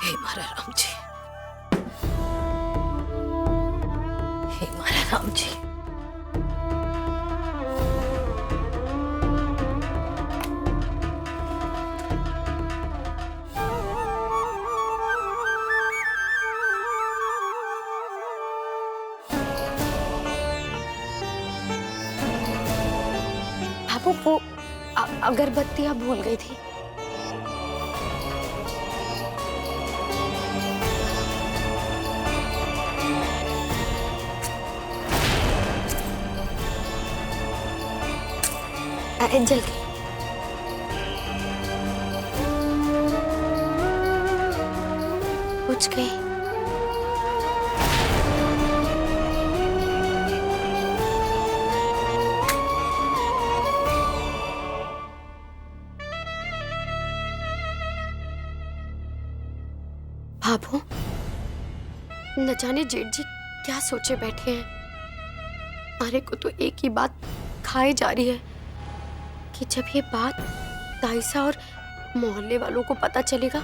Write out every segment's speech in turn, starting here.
हे मारा राम जी, हे मारा राम जी। बाबू वो अगरबत्तियां भूल गई थी। जल्दी। बुझ गई। बाबू, न जाने जेठ जी क्या सोचे बैठे हैं। हमारे को तो एक ही बात खाई जा रही है कि जब ये बात दाइसा और मोहल्ले वालों को पता चलेगा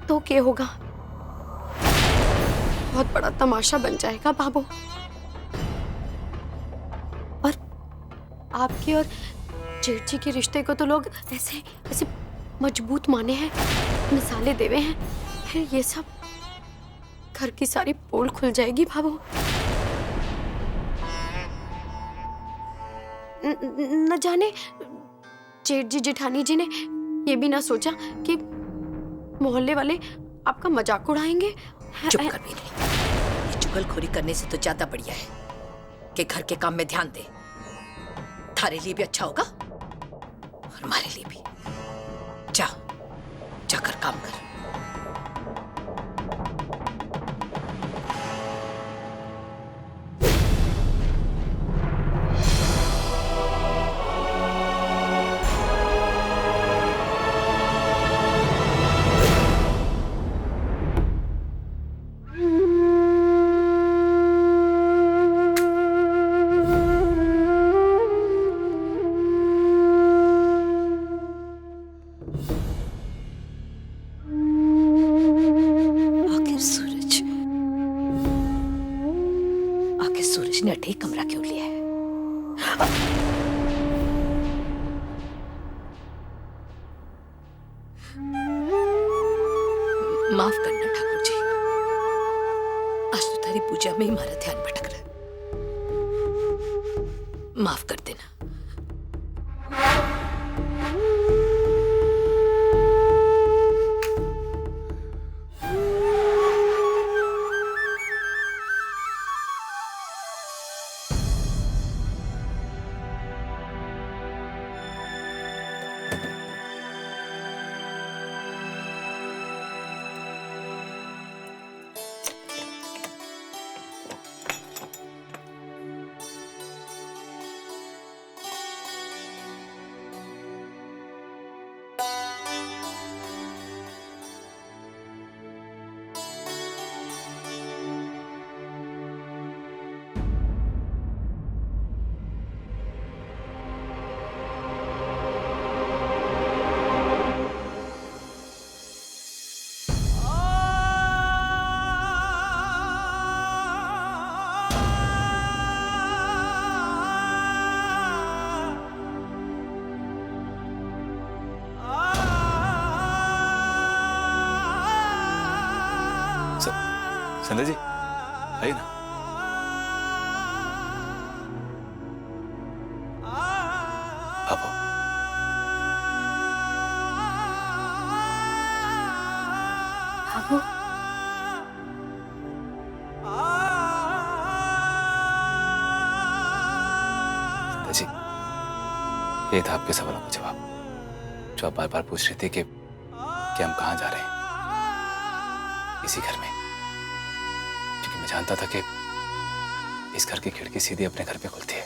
तो क्या होगा। बहुत बड़ा तमाशा बन जाएगा बाबू। और आपके और जेठ जी के रिश्ते को तो लोग ऐसे ऐसे मजबूत माने हैं, मिसाले देवे हैं। फिर ये सब घर की सारी पोल खुल जाएगी बाबू। न जाने जेठ जी जेठानी जी ने ये भी ना सोचा कि मोहल्ले वाले आपका मजाक उड़ाएंगे। चुप कर बेटी, ये चुगलखोरी करने से तो ज्यादा बढ़िया है कि घर के काम में ध्यान दे। थारे लिए भी अच्छा होगा और हमारे लिए भी। जा, जाकर काम कर। सूरज ने अठे कमरा क्यों लिया है? माफ करना ठाकुर जी, आज तो तारी पूजा में ही हमारा ध्यान भटक रहा है। माफ कर देना। संध्या जी आइए ना। आप बाबू, संध्या जी, ये था आपके सवालों का जवाब जो आप बार बार पूछ रहे थे कि हम कहाँ जा रहे हैं इसी घर में। क्योंकि मैं जानता था कि इस घर की खिड़की सीधी अपने घर पे खुलती है।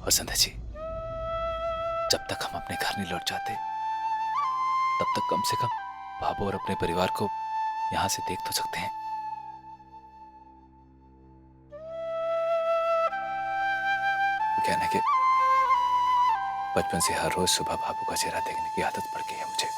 और संध्या जी, जब तक हम अपने घर नहीं लौट जाते तब तक कम से कम बाबू और अपने परिवार को यहां से देख तो सकते हैं। वो कहना कि बचपन से हर रोज सुबह बाबू का चेहरा देखने की आदत पड़ गई है मुझे।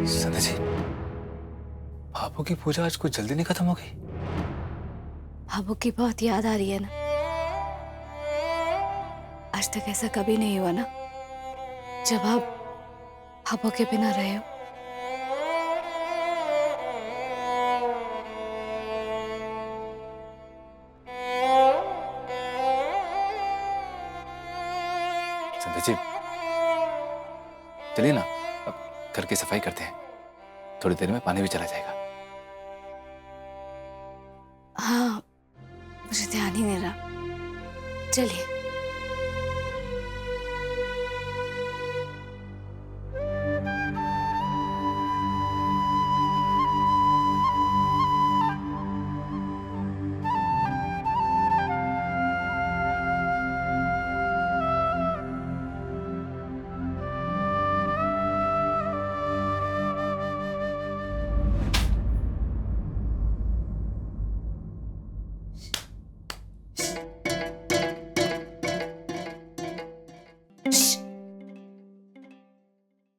संध्या जी, भाभू की पूजा आज कुछ जल्दी नहीं खत्म हो गई? भाभू की बहुत याद आ रही है ना। आज तक ऐसा कभी नहीं हुआ ना जब आप भाभू के बिना रहे हो। संध्या जी, चलिए ना, अब घर की सफाई करते हैं। थोड़ी देर में पानी भी चला जाएगा। हाँ, मुझे ध्यान ही नहीं रहा। चलिए।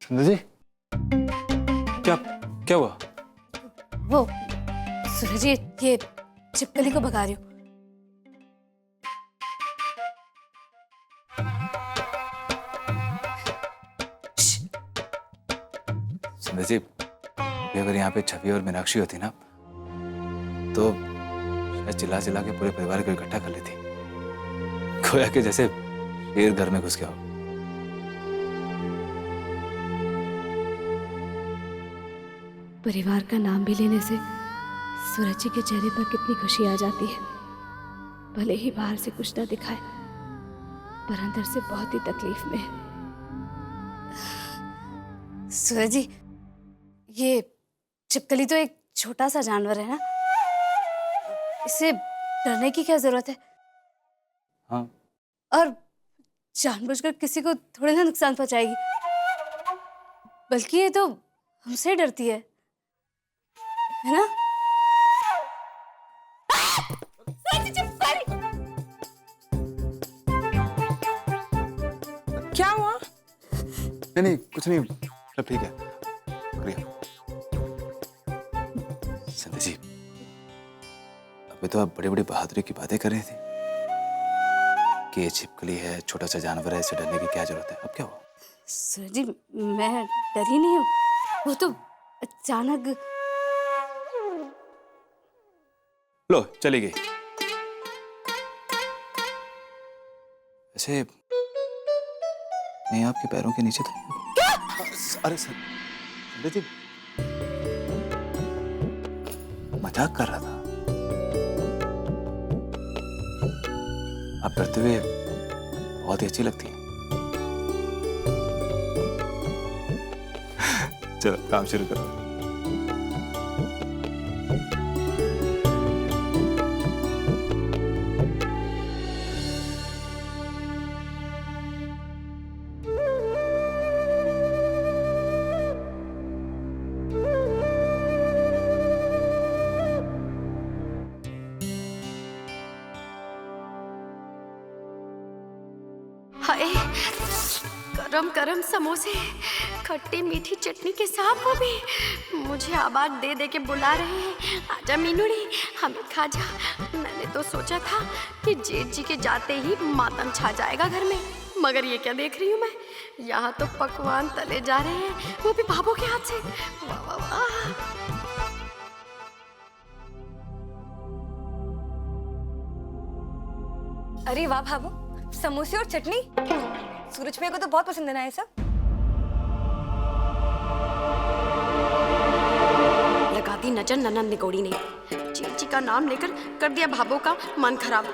संध्या जी, क्या क्या हुआ? वो सूरज जी, ये छिपकली को भगा रही हूँ। संध्या जी, अगर यहाँ पे छवि और मीनाक्षी होती ना, तो शायद चिल्ला चिल्ला के पूरे परिवार को इकट्ठा कर लेती। खोया के जैसे शेर घर में घुस गया हो। परिवार का नाम भी लेने से सूरज जी के चेहरे पर कितनी खुशी आ जाती है। भले ही बाहर से कुछ ना दिखाए, पर अंदर से बहुत ही तकलीफ में है। सूरज जी, ये छिपकली तो एक छोटा सा जानवर है ना, इससे डरने की क्या जरूरत है? हाँ, और जानबूझकर किसी को थोड़ी ना नुकसान पहुंचाएगी, बल्कि ये तो हमसे डरती है ना? क्या हुआ? नहीं नहीं, कुछ नहीं, सब ठीक है। शुक्रिया। संध्या जी, अभी तो आप बड़ी बड़ी बहादुरी की बातें कर रहे थे कि ये छिपकली है, छोटा सा जानवर है, इसे डरने की क्या जरूरत है। अब क्या हुआ? सर जी, मैं डरी नहीं हूँ। वो तो अचानक। लो, चली गई। ऐसे नहीं, आपके पैरों के नीचे तो। अरे संध्या जी, मजाक कर रहा था। आप डरते हुए बहुत ही अच्छी लगती है। चलो, काम शुरू करो। हाय, गरम गरम समोसे, खट्टी मीठी चटनी के साथ वो भी मुझे आवाज दे दे के बुला रहे हैं। आजा मीनूड़ी, हमें खा जा। मैंने तो सोचा था कि जेठ जी के जाते ही मातम छा जाएगा घर में, मगर ये क्या देख रही हूँ मैं, यहाँ तो पकवान तले जा रहे हैं, वो भी भाभो के हाथ से। वाह वाह वाह। अरे वाह भाभू, समोसे और चटनी। सूरज भैया को तो बहुत पसंद है ना ये सब। लगा दी नजर ननन निगोड़ी ने, चीची का नाम लेकर कर दिया भाभो का मन खराब।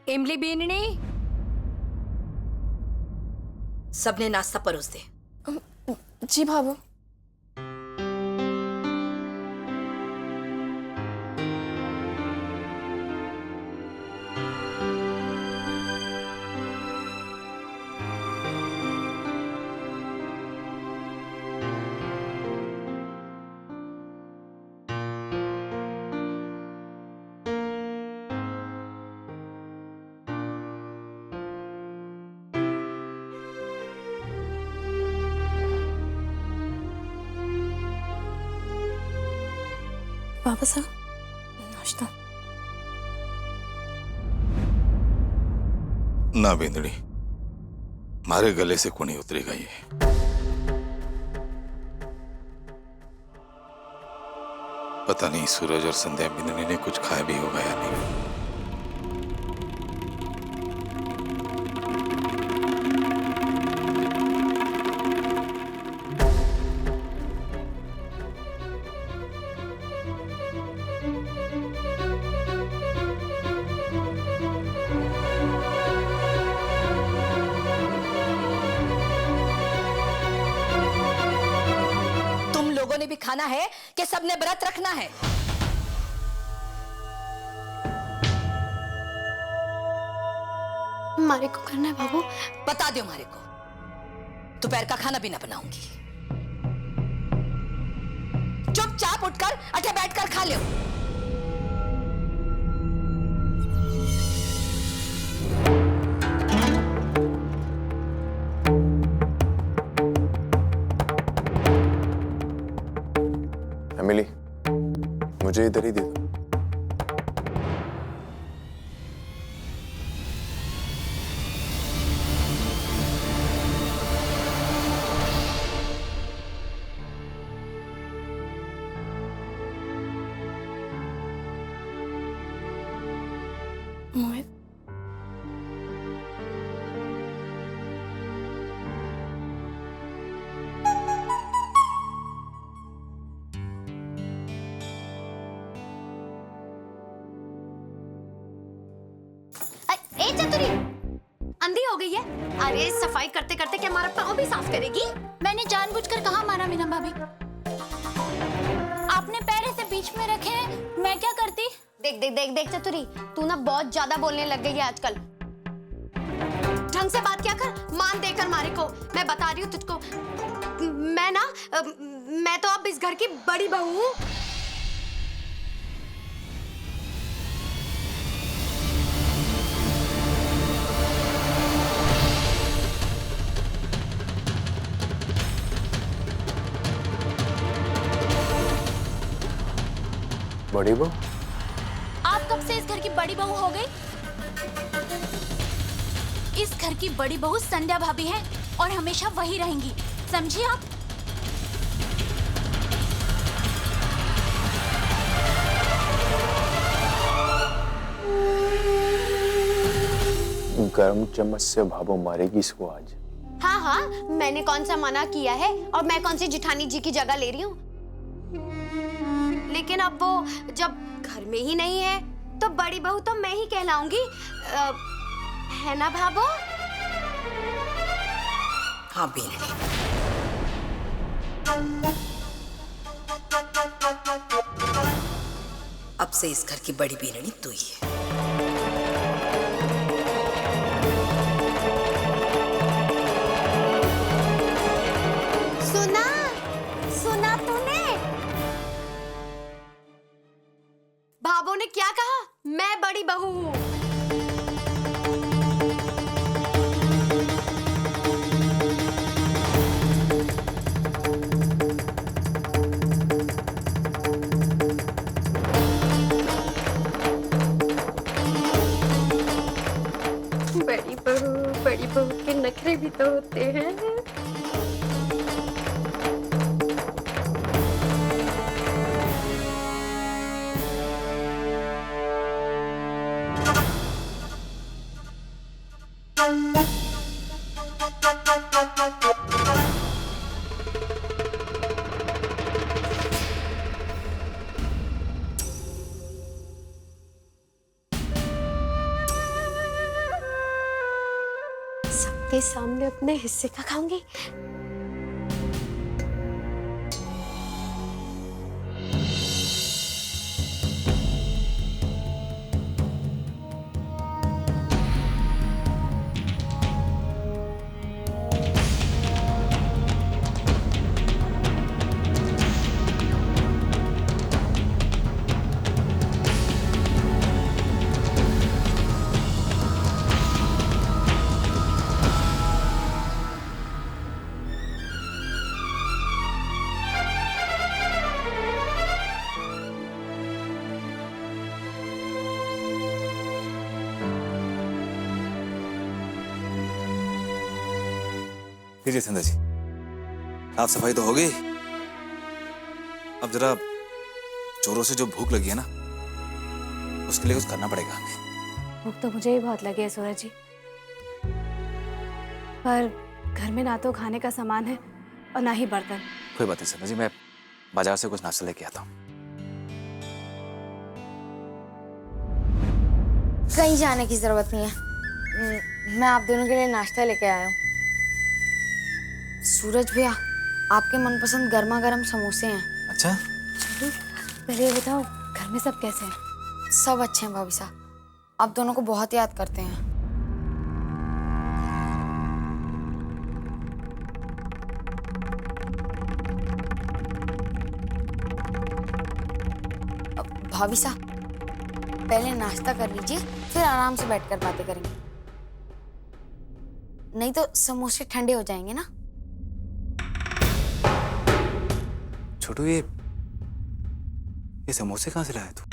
इमली बीननी, सबने नाश्ता परोस दे। जी भाभो। वापस आ नाश्ता। ना बिंदड़ी, मारे गले से कोनी उतरेगा ये। पता नहीं सूरज और संध्या बिंदड़ी ने कुछ खाया भी होगा या नहीं। ने भी खाना है कि सबने व्रत रखना है? मारे को करना है बाबू। बता दो मारे को, दोपहर का खाना भी ना बनाऊंगी। चुपचाप उठकर अठे बैठकर खा लो। एमिली, मुझे इधर ही दे दो। मोहित, ए चतुरी, अंधी हो गई है। अरे सफाई करते करते क्या हमारा पाँव भी साफ करेगी? मैंने जानबूझकर कहा मारा मीना भाभी। आपने पैर ऐसे बीच में रखे हैं, मैं क्या करती? देख देख देख देख चतुरी, तू ना बहुत ज्यादा बोलने लग गई है आजकल। ढंग से बात क्या कर, मान देकर मारे को। मैं बता रही हूँ तुझको, मैं तो अब इस घर की बड़ी बहू हूँ। बड़ी बहू? आप कब से इस घर की बड़ी बहू हो गई? इस घर की बड़ी बहू संध्या भाभी है और हमेशा वही रहेंगी, समझिए आप? गर्म चम्मच से भाभो मारेगी इसको आज। हाँ हाँ, मैंने कौन सा मना किया है और मैं कौन सी जिठानी जी की जगह ले रही हूँ? लेकिन अब वो जब घर में ही नहीं है तो बड़ी बहू तो मैं ही कहलाऊंगी, है ना भाभो? हाँ बीनड़ी, अब से इस घर की बड़ी बीनड़ी तू ही है। सुना सुना तूने? भाभो ने क्या कहा? मैं बड़ी बहू हूँ। बड़ी बहू के नखरे भी तो होते हैं। सबके सामने अपने हिस्से का खाऊंगी। जी संध्या जी, साफ सफाई तो हो गई। अब जरा चोरों से जो भूख लगी है ना, उसके लिए कुछ करना पड़ेगा हमें। भूख तो मुझे ही बहुत लगी है सूरज जी, पर घर में ना तो खाने का सामान है और ना ही बर्तन। कोई बात नहीं संध्या जी, मैं बाजार से कुछ नाश्ता लेके आता हूँ। कहीं जाने की जरूरत नहीं है, मैं आप दोनों के लिए नाश्ता लेके आया हूँ। सूरज भैया, आपके मनपसंद गर्मा गर्म समोसे हैं। अच्छा, पहले ये बताओ घर में सब कैसे हैं? सब अच्छे हैं भाभी साहब, आप दोनों को बहुत याद करते हैं। भाभी साहब, पहले नाश्ता कर लीजिए, फिर आराम से बैठकर बातें करेंगे, नहीं तो समोसे ठंडे हो जाएंगे ना। छोटू ये समोसे कहाँ से लाया तू?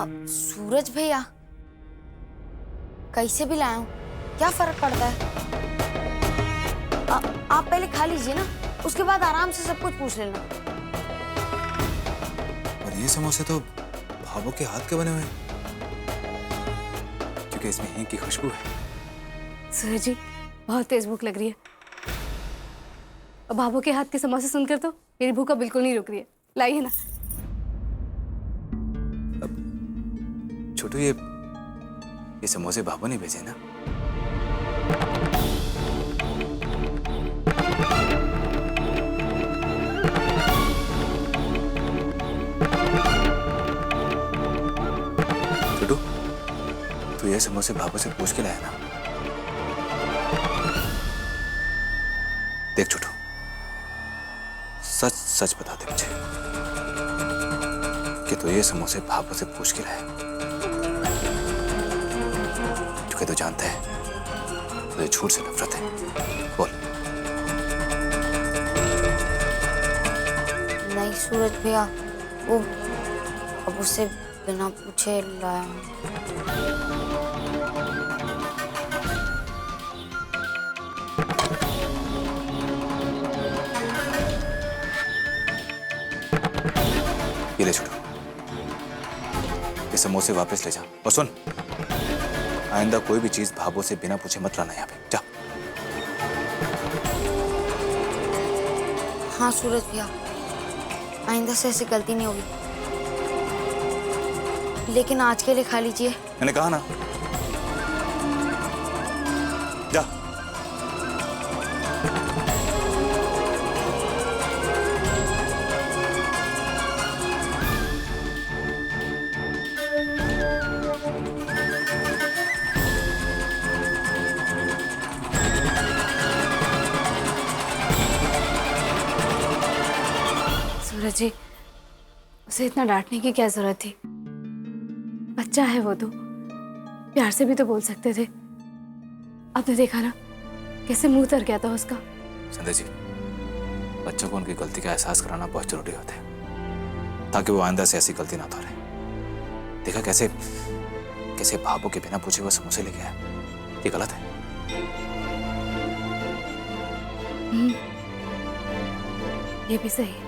अब सूरज भैया, कैसे भी लाया हूँ, क्या फर्क पड़ता है? आप पहले खा लीजिए ना, उसके बाद आराम से सब कुछ पूछ लेना। और ये समोसे तो भावों के हाथ के बने हुए हैं, क्योंकि इसमें हींग की खुशबू है। सूरज जी, बहुत तेज भूख लग रही है और बाबू के हाथ के समोसे सुनकर तो मेरी भूख अब बिल्कुल नहीं रुक रही है। लाइए ना। छोटू ये समोसे बाबू ने भेजे ना? छोटू, तू ये समोसे बाबू से पूछ के लाया ना? देख छोटू, सच सच बता दे मुझे कि तू ये समोसे बाबू से पूछ के लाया, क्योंकि तू जानता है तुझे झूठ से नफरत है। बोल। नहीं सूरज भैया, वो अब उसे बिना पूछे लाया हूँ। ये ले छोटू, ये समोसे वापस ले जा, और सुन, आइंदा कोई भी चीज भाभो से बिना पूछे मत लाना यहाँ पे। जा। हाँ सूरज भैया, आइंदा से ऐसी गलती नहीं होगी, लेकिन आज के लिए खा लीजिए। मैंने कहा ना, जा। सूरज जी, उसे इतना डांटने की क्या जरूरत थी? बच्चा है वो तो, प्यार से भी तो बोल सकते थे। आपने देखा ना कैसे मुंह तर गया था उसका। संध्या जी, बच्चों को उनकी गलती का एहसास कराना बहुत जरूरी होता है, ताकि वो आइंदा से ऐसी गलती ना दोहराए। देखा कैसे कैसे भाभो के बिना पूछे वो समोसे लेके आया, ये गलत है। ये भी सही है।